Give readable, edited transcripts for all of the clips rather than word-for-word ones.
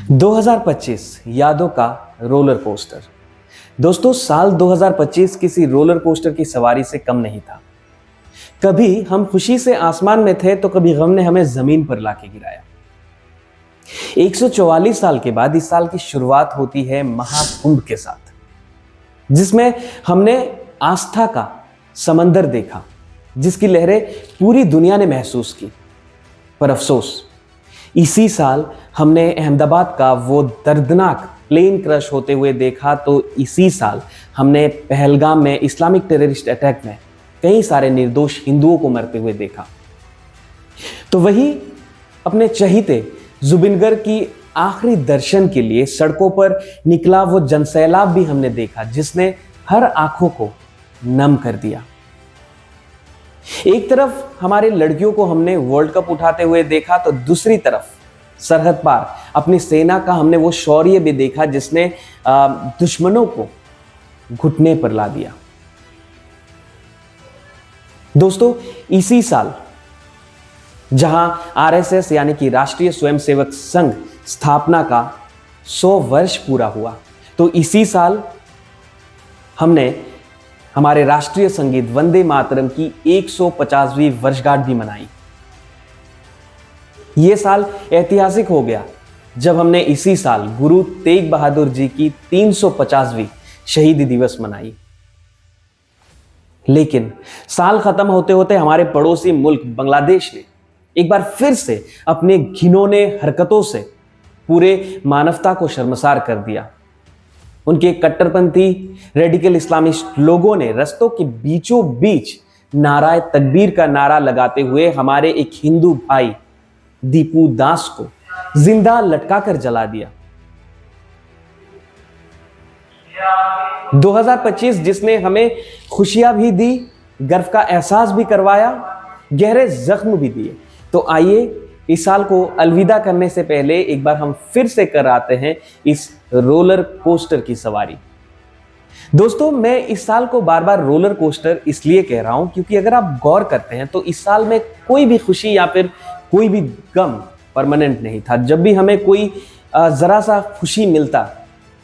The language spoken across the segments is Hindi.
2025 यादों का रोलर कोस्टर। दोस्तों, साल 2025 किसी रोलर कोस्टर की सवारी से कम नहीं था। कभी हम खुशी से आसमान में थे तो कभी गम ने हमें जमीन पर लाके गिराया। 144 साल के बाद इस साल की शुरुआत होती है महाकुंभ के साथ, जिसमें हमने आस्था का समंदर देखा, जिसकी लहरें पूरी दुनिया ने महसूस की। पर अफसोस, इसी साल हमने अहमदाबाद का वो दर्दनाक प्लेन क्रश होते हुए देखा। तो इसी साल हमने पहलगाम में इस्लामिक टेररिस्ट अटैक में कई सारे निर्दोष हिंदुओं को मरते हुए देखा। तो वही अपने चहीते जुबिनगर की आखिरी दर्शन के लिए सड़कों पर निकला वो जनसैलाब भी हमने देखा, जिसने हर आंखों को नम कर दिया। एक तरफ हमारे लड़कियों को हमने वर्ल्ड कप उठाते हुए देखा, तो दूसरी तरफ सरहद पार अपनी सेना का हमने वो शौर्य भी देखा, जिसने दुश्मनों को घुटने पर ला दिया। दोस्तों, इसी साल जहां आरएसएस यानी कि राष्ट्रीय स्वयंसेवक संघ स्थापना का 100 वर्ष पूरा हुआ, तो इसी साल हमने हमारे राष्ट्रीय संगीत वंदे मातरम की 150वीं वर्षगांठ भी मनाई। यह साल ऐतिहासिक हो गया जब हमने इसी साल गुरु तेग बहादुर जी की 350वीं शहीदी दिवस मनाई। लेकिन साल खत्म होते होते हमारे पड़ोसी मुल्क बांग्लादेश ने एक बार फिर से अपने घिनौने हरकतों से पूरे मानवता को शर्मसार कर दिया। उनके कट्टरपंथी रेडिकल इस्लामिस्ट लोगों ने रस्तों के बीचों बीच नाराए तकबीर का नारा लगाते हुए हमारे एक हिंदू भाई दीपू दास को जिंदा लटका कर जला दिया। 2025 जिसने हमें खुशियां भी दी, गर्व का एहसास भी करवाया, गहरे जख्म भी दिए। तो आइए इस साल को अलविदा करने से पहले एक बार हम फिर से कराते हैं इस रोलर कोस्टर की सवारी। दोस्तों, मैं इस साल को बार बार रोलर कोस्टर इसलिए कह रहा हूं क्योंकि अगर आप गौर करते हैं तो इस साल में कोई भी खुशी या फिर कोई भी गम परमानेंट नहीं था। जब भी हमें कोई जरा सा खुशी मिलता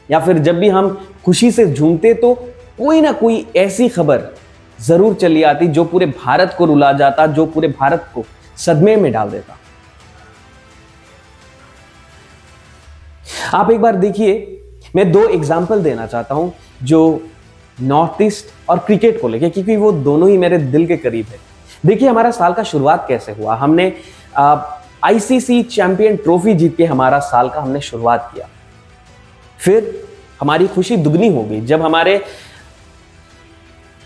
या फिर जब भी हम खुशी से झूमते तो कोई ना कोई ऐसी खबर जरूर चली आती जो पूरे भारत को रुला जाता, जो पूरे भारत को सदमे में डाल देता। आप एक बार देखिए, मैं 2 एग्जाम्पल देना चाहता हूं जो नॉर्थ ईस्ट और क्रिकेट को लेके, क्योंकि वो दोनों ही मेरे दिल के करीब है। देखिए हमारा साल का शुरुआत कैसे हुआ। हमने आईसीसी चैंपियन ट्रॉफी जीत के हमारा साल का हमने शुरुआत किया। फिर हमारी खुशी दुगनी हो गई जब हमारे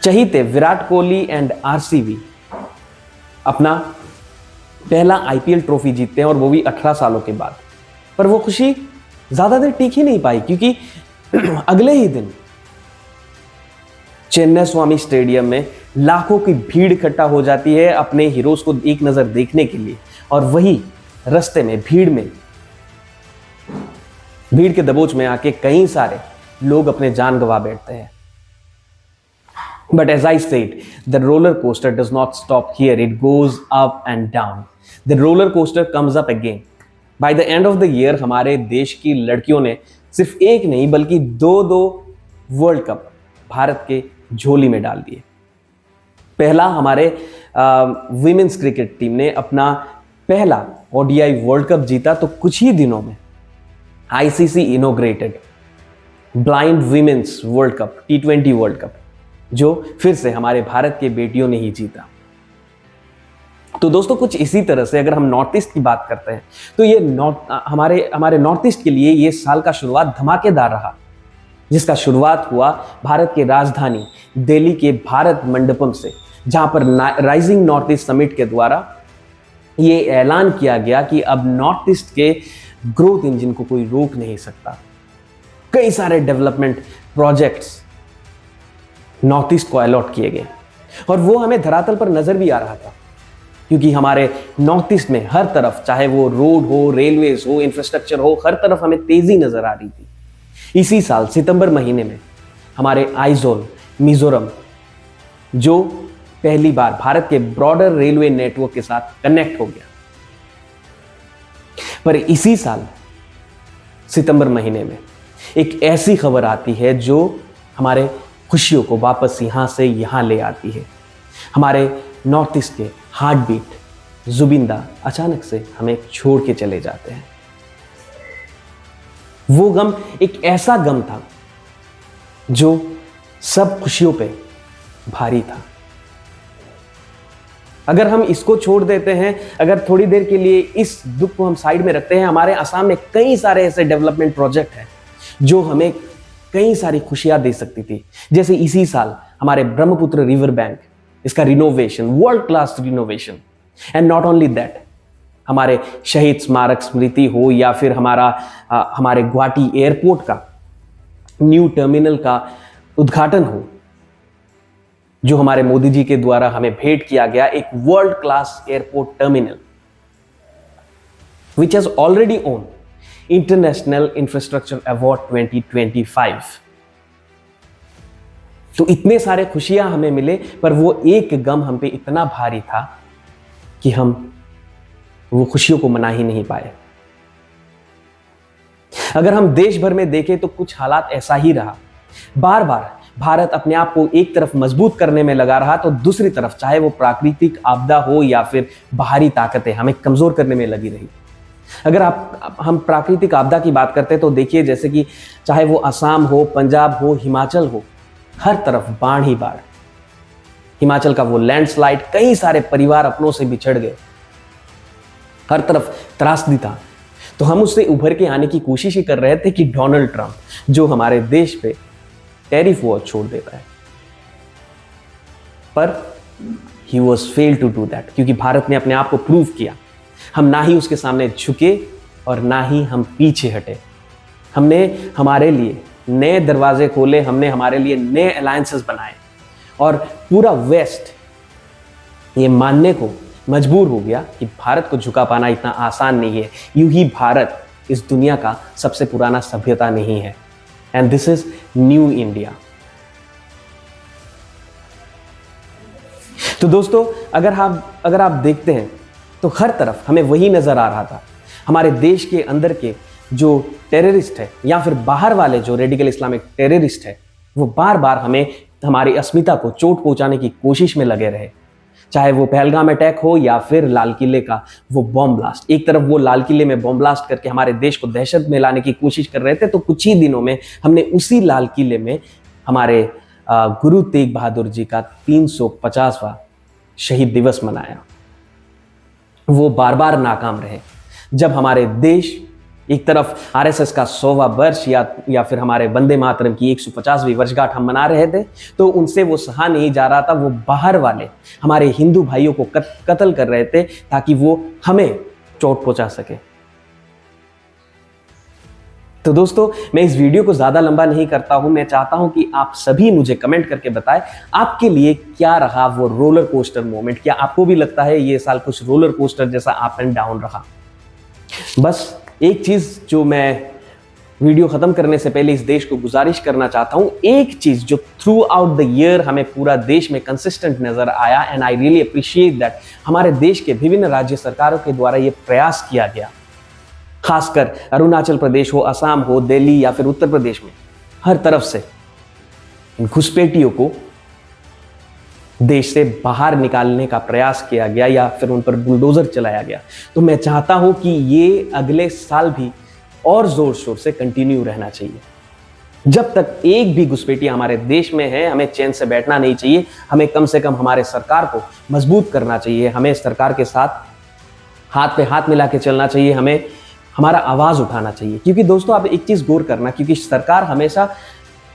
चहीते विराट कोहली एंड आरसीबी अपना पहला आईपीएल ट्रॉफी जीतते हैं, और वो भी 18 सालों के बाद। पर वो खुशी ज्यादा देर टिक ही नहीं पाई, क्योंकि अगले ही दिन चेन्नई स्वामी स्टेडियम में लाखों की भीड़ इकट्ठा हो जाती है अपने हीरोज को एक नजर देखने के लिए, और वही रास्ते में भीड़ के दबोच में आके कई सारे लोग अपने जान गंवा बैठते हैं। But as I said, the roller coaster does not stop here. It goes up and down. The roller coaster comes up again. By the end of the year, हमारे देश की लड़कियों ने सिर्फ एक नहीं बल्कि 2 वर्ल्ड कप भारत के झोली में डाल दिए। पहला हमारे विमेंस क्रिकेट टीम ने अपना पहला ओडीआई वर्ल्ड कप जीता, तो कुछ ही दिनों में ICC inaugurated blind women's world cup, T20 world cup, जो फिर से हमारे भारत के बेटियों ने ही जीता। तो दोस्तों, कुछ इसी तरह से अगर हम नॉर्थ ईस्ट की बात करते हैं तो ये हमारे नॉर्थ ईस्ट के लिए ये साल का शुरुआत धमाकेदार रहा, जिसका शुरुआत हुआ भारत के राजधानी दिल्ली के भारत मंडपम से, जहां पर राइजिंग नॉर्थ ईस्ट समिट के द्वारा ये ऐलान किया गया कि अब नॉर्थ ईस्ट के ग्रोथ इंजन को कोई रोक नहीं सकता। कई सारे डेवलपमेंट प्रोजेक्ट्स नॉर्थ ईस्ट को अलॉट किए गए, और वो हमें धरातल पर नजर भी आ रहा था, क्योंकि हमारे नॉर्थ ईस्ट में हर तरफ, चाहे वो रोड हो, रेलवेज हो, इंफ्रास्ट्रक्चर हो, हर तरफ हमें तेजी नजर आ रही थी। इसी साल सितंबर महीने में हमारे आइजोल मिजोरम, जो पहली बार भारत के ब्रॉडर रेलवे नेटवर्क के साथ कनेक्ट हो गया। पर इसी साल सितंबर महीने में एक ऐसी खबर आती है जो हमारे खुशियों को वापस यहाँ से यहाँ ले आती है। हमारे नॉर्थ ईस्ट के हार्ट बीट जुबिंदा अचानक से हमें छोड़ के चले जाते हैं। वो गम एक ऐसा गम था जो सब खुशियों पे भारी था। अगर हम इसको छोड़ देते हैं, अगर थोड़ी देर के लिए इस दुख को हम साइड में रखते हैं, हमारे असम में कई सारे ऐसे डेवलपमेंट प्रोजेक्ट हैं जो हमें कई सारी खुशियां दे सकती थी। जैसे इसी साल हमारे ब्रह्मपुत्र रिवर बैंक, इसका renovation, world class renovation. And not only that, हमारे शहीद स्मारक स्मृति हो या फिर हमारे गुवाहाटी एयरपोर्ट का न्यू टर्मिनल का उद्घाटन हो, जो हमारे मोदी जी के द्वारा हमें भेंट किया गया एक world class airport terminal which has already own international infrastructure award 2025। तो इतने सारे खुशियां हमें मिले, पर वो एक गम हम पे इतना भारी था कि हम वो खुशियों को मना ही नहीं पाए। अगर हम देश भर में देखें तो कुछ हालात ऐसा ही रहा। बार बार भारत अपने आप को एक तरफ मजबूत करने में लगा रहा तो दूसरी तरफ चाहे वो प्राकृतिक आपदा हो या फिर बाहरी ताकतें हमें कमजोर करने में लगी रही। अगर हम प्राकृतिक आपदा की बात करते हैं तो देखिए, जैसे कि चाहे वो असम हो, पंजाब हो, हिमाचल हो, हर तरफ बाढ़ ही बाढ़। हिमाचल का वो लैंडस्लाइड, कई सारे परिवार अपनों से बिछड़ गए, हर तरफ त्रासदी था। तो हम उससे उभर के आने की कोशिश ही कर रहे थे कि डोनाल्ड ट्रंप जो हमारे देश पे टैरिफ वॉर छोड़ देता है, पर he was fail to do that, क्योंकि भारत ने अपने आप को प्रूव किया। हम ना ही उसके सामने झुके और ना ही हम पीछे हटे। हमने हमारे लिए नए दरवाजे खोले, हमने हमारे लिए नए अलायंसेस बनाए और पूरा वेस्ट ये मानने को मजबूर हो गया कि भारत को झुका पाना इतना आसान नहीं है। यूं ही भारत इस दुनिया का सबसे पुराना सभ्यता नहीं है। And this is new India. तो दोस्तों, अगर आप देखते हैं तो हर तरफ हमें वही नजर आ रहा था। हमारे देश के अंदर के जो टेररिस्ट है या फिर बाहर वाले जो रेडिकल इस्लामिक टेररिस्ट है, वो बार बार हमें हमारी अस्मिता को चोट पहुंचाने की कोशिश में लगे रहे। चाहे वो पहलगाम अटैक हो या फिर लाल किले का वो बॉम्ब ब्लास्ट। एक तरफ वो लाल किले में बॉम्ब ब्लास्ट करके हमारे देश को दहशत में लाने की कोशिश कर रहे थे, तो कुछ ही दिनों में हमने उसी लाल किले में हमारे गुरु तेग बहादुर जी का 350वां शहीद दिवस मनाया। वो बार बार नाकाम रहे। जब हमारे देश एक तरफ आरएसएस का 100वां वर्ष या फिर हमारे वंदे मातरम की 150वीं वर्षगांठ हम मना रहे थे, तो उनसे वो सहा नहीं जा रहा था। वो बाहर वाले हमारे हिंदू भाइयों को कत्ल कर रहे थे ताकि वो हमें चोट पहुंचा सके। तो दोस्तों, मैं इस वीडियो को ज्यादा लंबा नहीं करता हूं। मैं चाहता हूं कि आप सभी मुझे कमेंट करके बताएं आपके लिए क्या रहा वो रोलर कोस्टर मोमेंट। क्या आपको भी लगता है ये साल कुछ रोलर कोस्टर जैसा अप एंड डाउन रहा? बस एक चीज जो मैं वीडियो खत्म करने से पहले इस देश को गुजारिश करना चाहता हूं, एक चीज जो थ्रू आउट द ईयर हमें पूरा देश में कंसिस्टेंट नजर आया, and I really appreciate that, हमारे देश के विभिन्न राज्य सरकारों के द्वारा यह प्रयास किया गया, खासकर अरुणाचल प्रदेश हो, असम हो, दिल्ली या फिर उत्तर प्रदेश में, हर तरफ से घुसपैठियों को देश से बाहर निकालने का प्रयास किया गया या फिर उन पर बुलडोजर चलाया गया। तो मैं चाहता हूं कि ये अगले साल भी और जोर शोर से कंटिन्यू रहना चाहिए। जब तक एक भी घुसपैठिया हमारे देश में है, हमें चैन से बैठना नहीं चाहिए। हमें कम से कम हमारे सरकार को मजबूत करना चाहिए। हमें सरकार के साथ हाथ पे हाथ मिला के चलना चाहिए। हमें हमारा आवाज उठाना चाहिए, क्योंकि दोस्तों आप एक चीज गौर करना, क्योंकि सरकार हमेशा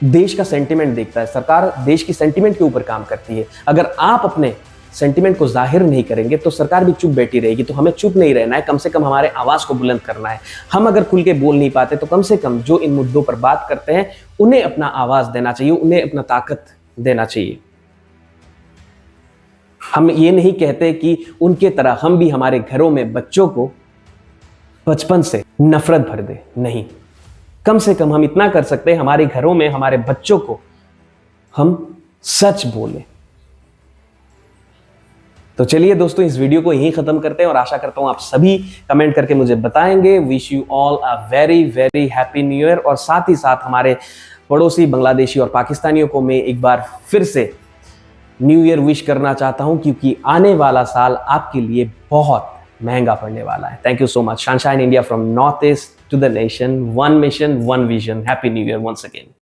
देश का सेंटिमेंट देखता है, सरकार देश की सेंटिमेंट के ऊपर काम करती है। अगर आप अपने सेंटिमेंट को जाहिर नहीं करेंगे तो सरकार भी चुप बैठी रहेगी। तो हमें चुप नहीं रहना है, कम से कम हमारे आवाज को बुलंद करना है। हम अगर खुल के बोल नहीं पाते तो कम से कम जो इन मुद्दों पर बात करते हैं उन्हें अपना आवाज देना चाहिए, उन्हें अपना ताकत देना चाहिए। हम ये नहीं कहते कि उनके तरह हम भी हमारे घरों में बच्चों को बचपन से नफरत भर दे, नहीं। कम से कम हम इतना कर सकते हैं, हमारे घरों में हमारे बच्चों को हम सच बोले। तो चलिए दोस्तों, इस वीडियो को यहीं खत्म करते हैं और आशा करता हूं आप सभी कमेंट करके मुझे बताएंगे। Wish you all a very very happy new year. और साथ ही साथ हमारे पड़ोसी बांग्लादेशी और पाकिस्तानियों को मैं एक बार फिर से न्यू ईयर विश करना चाहता हूं, क्योंकि आने वाला साल आपके लिए बहुत महंगा पड़ने वाला है। Thank you so much. Sunshine India from north east to the nation, one mission one vision. Happy new year once again.